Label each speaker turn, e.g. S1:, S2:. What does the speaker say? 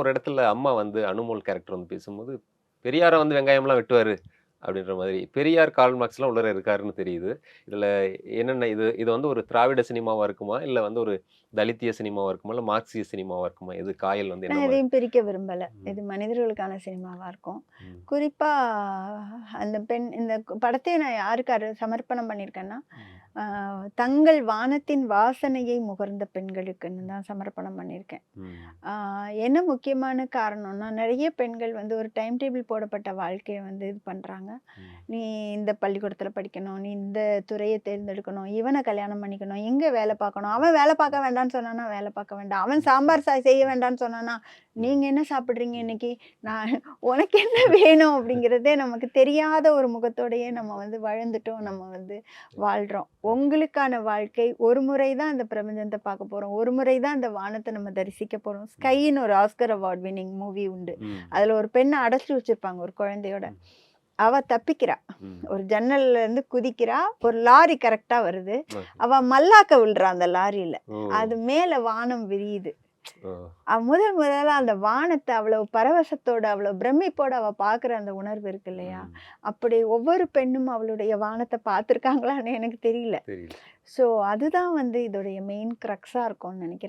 S1: ஒரு இடத்துல அம்மா வந்து அனுமோல் கேரக்டர் வந்து பேசும்போது, பெரியார வந்து வெங்காயம்லாம் வெட்டுவாரு அப்படின்ற மாதிரி. பெரியார், கார்ல் மார்க்ஸ்லாம் உள்ளார இருக்காருன்னு தெரியுது. இதுல என்னென்ன இது இது வந்து ஒரு திராவிட சினிமாவா இருக்குமா? இல்ல வந்து ஒரு தலித்திய சினிமாவா இருக்குமா? இல்ல மார்க்சிய சினிமாவா இருக்குமா? எது காயல் வந்து என்ன
S2: நான்
S1: மாரி?
S2: எதையும் பிரிக்க விரும்பல.
S1: ம்,
S2: இது மனிதர்களுக்கான சினிமாவா இருக்கும்.
S1: ம்,
S2: குறிப்பா அந்த பெண் இந்த படத்தையே நான் யாருக்கு சமர்ப்பணம் பண்ணியிருக்கேன்னா,
S1: ம்,
S2: அ தங்கள் வானத்தின் வாசனையை முகர்ந்த பெண்களுக்குன்னு தான் சமர்ப்பணம் பண்ணியிருக்கேன்.
S1: ம்,
S2: ஆ என்ன முக்கியமான காரணம்னா, நெறைய பெண்கள் வந்து ஒரு டைம் டேபிள் போடப்பட்ட வாழ்க்கைய வந்து இது பண்றாங்க.
S1: ம்,
S2: நீ இந்த பள்ளிக்கூடத்துல படிக்கணும், நீ இந்த துறைய தேர்ந்தெடுக்கணும், இவன கல்யாணம் பண்ணிக்கணும், இங்க வேல பார்க்கணும். அவன் வேல பார்க்க வேண்டான்னு சொன்னான்னா, வேல பார்க்க வேண்டாம். அவன் சாம்பார் செய்ய வேண்டான்னு சொன்னான்னா,
S1: ம்,
S2: நீங்க என்ன சாப்பிடுறீங்க இன்னைக்கு? நான் உனக்கு என்ன வேணும்? அப்படிங்கிறதே நமக்கு தெரியாத ஒரு முகத்தோடயே நம்ம வந்து வாழ்ந்துட்டோம். நம்ம வந்து வாழ்றோம். உங்களுக்கான வாழ்க்கை ஒரு முறை தான் இந்த பிரபஞ்சத்த பார்க்க போறோம். ஒரு முறை தான் இந்த வானத்த நம்ம தரிசிக்க போறோம்.
S1: ம்,
S2: ஸ்கைன்னு ஒரு ஆஸ்கர் அவார்ட் வின்னிங் மூவி உண்டு.
S1: ம்,
S2: அதுல ஒரு பெண்ண அடைச்சு வச்சிருப்பாங்க ஒரு குழந்தையோட.
S1: ம்,
S2: அவ தப்பிக்கிறா.
S1: ம்.
S2: ஒரு ஜன்னல்ல இருந்து குதிக்கிறா. ஒரு லாரி கரெக்ட்டா வருது.
S1: ஓகே.
S2: அவ மல்லாக்க விழுறா அந்த லாரியில.
S1: ஓ!
S2: அது மேல வானம் விரியுது.
S1: ஓ!
S2: முதலா அந்த வானத்த அவ்வளவு பரவசத்தோட, அவ்வளவு பிரமிப்போட அவ பார்க்குற அந்த உணர்வு இருக்கு இல்லையா?
S1: ம்.
S2: அப்படி ஒவ்வொரு பெண்ணும் அவளுடைய வானத்த பார்த்துருக்காங்களான்னு எனக்கு தெரியல.
S1: தெரியல.
S2: ஸோ அதுதான் வந்து இதோடைய மெயின் க்ரக்ஸா இருக்கும்னு நெனைக்கிறேன்.